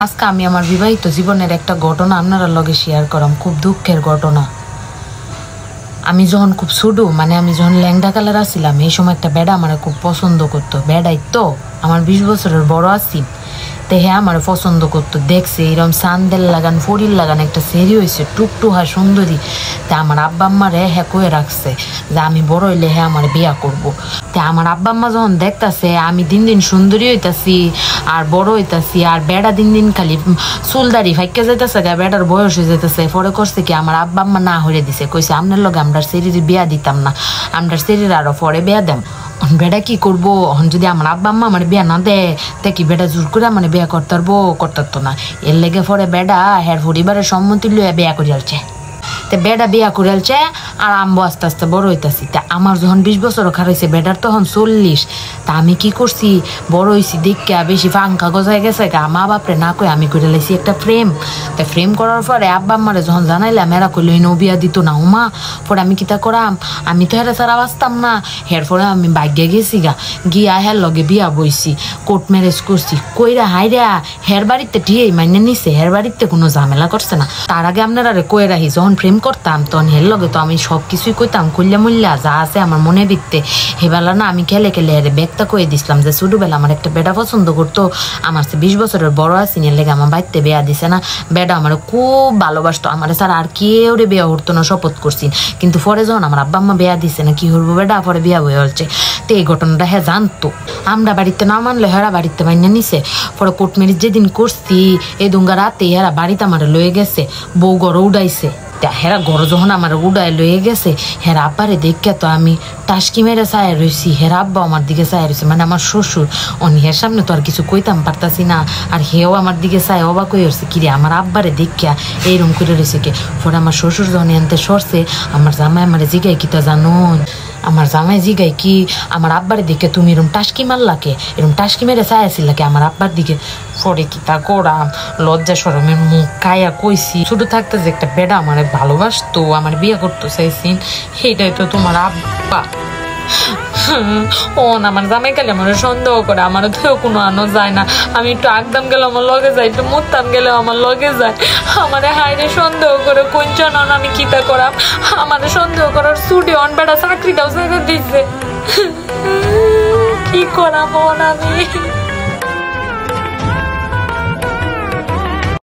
আজকে আমি আমার বিবাহিত জীবনের একটা ঘটনা আপনারা লগে শেয়ার করাম, খুব দুঃখের ঘটনা। আমি যখন খুব ছোট, আমি যখন ল্যাংডা কালার আসছিলাম, এই সময় একটা বেড়া আমার খুব পছন্দ করতো। বেড়াই তো আমার 20 বছরের বড় আছি, তো হ্যাঁ আমার পছন্দ করতো। দেখছে এরকম সান্দেল লাগান ফরিল লাগান একটা সেরি হয়েছে টুকটুহা সুন্দরী। তা আমার আব্বা আম্মারে হ্যাঁ কয়ে রাখছে যে আমি বড় হইলে হ্যাঁ আমার বিয়া করবো। তা আমার আব্বা আম্মা যখন দেখতেছে আমি দিন দিন সুন্দরী হইতাছি আর বড় হইতাছি, আর বেড়া দিন দিন খালি চুলদারি ফাইকে যাইতেছে, বেড়ার বয়স হয়ে যেতেছে, পরে করছে কি আমার আব্বা আম্মা না হয়ে দিছে, কইছে আপনার লগে আমরা সেরির বিয়া দিতাম না, আমরা সেরির আরো পরে বিয়া দেম। বেড়া কি করবো যদি আমার আব্বা আম্মা আমার বিয়া না দেয়, তা কি বেড়া জোর করে মানে বিয়া করতারতো না। এর লেগে পরে বেড়া হ্যার পরিবারের সম্মতি লইয়া বিয়া করে আলছে। তে বেড়া বিয়া করে আলছে আর আম্বু আস্তে আস্তে বড় হইতাছি। তা আমার যখন 20 বছর খারাইছে, বেড়ার তখন 40। তা আমি কি করছি, বড় হয়েছি দেখা বেশি ফাঙ্কা গজায় গেছে গা, মা বাপরে না কই আমি করে লাইছি একটা ফ্রেম। তা ফ্রেম করার পরে আব্বা আম্মারে যখন জানাইলাম, এরা কইল ইনো বিয়া দিত না উমা। পরে আমি কিতা করাম, আমি তো হেরা ছাড়া বাঁচতাম না। হের পরে আমি ভাগ্যে গেছি গিয়া হের লগে বিয়া বইছি, কোর্ট ম্যারেজ করছি। কইরা হাইরা হের বাড়িতে ঠিকই মাইনে নিছে, হের বাড়িতে কোনো ঝামেলা করছে না। তার আগে আপনারা কয়ে রাখি, যখন প্রেম করতাম তখন হের লগে তো আমি সব কিছুই কইতাম, খুললে মুল্লা যা আছে আমার মনে বিকতে। হেবেলা না আমি খেলে হেরে ব্যাগটা কয়ে দিছিলাম যে ছোটবেলা আমার একটা বেটা পছন্দ করতো, আমার 20 বছরের বড় আছি, এর লেগে আমার বাড়িতে বিয়া দিছে না। বেটা আমার খুব ভালোবাসতো, আমার ছাড়া আর কেউ রে বিয়া হতো না, শপথ করছি। কিন্তু পরে যখন আমার আব্বা আম্মা বিয়া দিছে না, কি করবো বেটা, পরে বিয়া হয়ে হচ্ছে। তো এই ঘটনাটা হ্যাঁ জানতো, আমরা বাড়িতে না মানলে হেরা বাড়িতে মাইনে নিছে। পরে কোর্ট ম্যারেজ যেদিন করছি এই দুঙ্গা রাতে হেরা বাড়িতে আমার লয়ে গেছে, বউ গড় উড়াইছে। হেরা গড় যখন আমার উড়ায় লয়ে গেছে, হেরা আব্বারে দেখে তো আমি টাসকি মেরে চায় রয়েছি, হেরা আব্বা আমার দিকে চায় রয়েছে, আমার শ্বশুর। হের সামনে তো আর কিছু কইতাম পারতাছি না, আর হেও আমার দিকে চায় অবাক হয়ে আসছে, কিরে আমার আব্বারে দেখিয়া এইরকম করে রয়েছে কে। পরে আমার শ্বশুর যখন এনতে সরছে, আমার জামাই আমার জিগাই কি তা জানো, আমার জামাই জিগাই কি আমার আব্বারে দিকে তুমি এরকম টাসকি মারলাকে, এরকম টাসকি মেরে চায় আসিলাকে আমার আব্বার দিকে। পরে কি তা করাম, লজ্জা সরমের মুখ কায়া কইছি, ছোট থাকতে যে একটা বেড়া আমার ভালোবাসতো, আমার বিয়ে করতে চাইছিন, সেটাই তো তোমার আব্বা। আমার জামাই গেলে আমার সন্দেহ করে, আমার তো কোনো আনো যায় না। আমি একটু আগদাম গেলে আমার লগে যায়, একটু মুতাম গেলে আমার লগে যায়। আমার হাইরে সন্দেহ করে কোনজন আমি কিতা করাম, আমার সন্দেহ করার ছুটি অন বেড়া চাকরিটাও ছেড়ে দিচ্ছে। কি করাম আমি?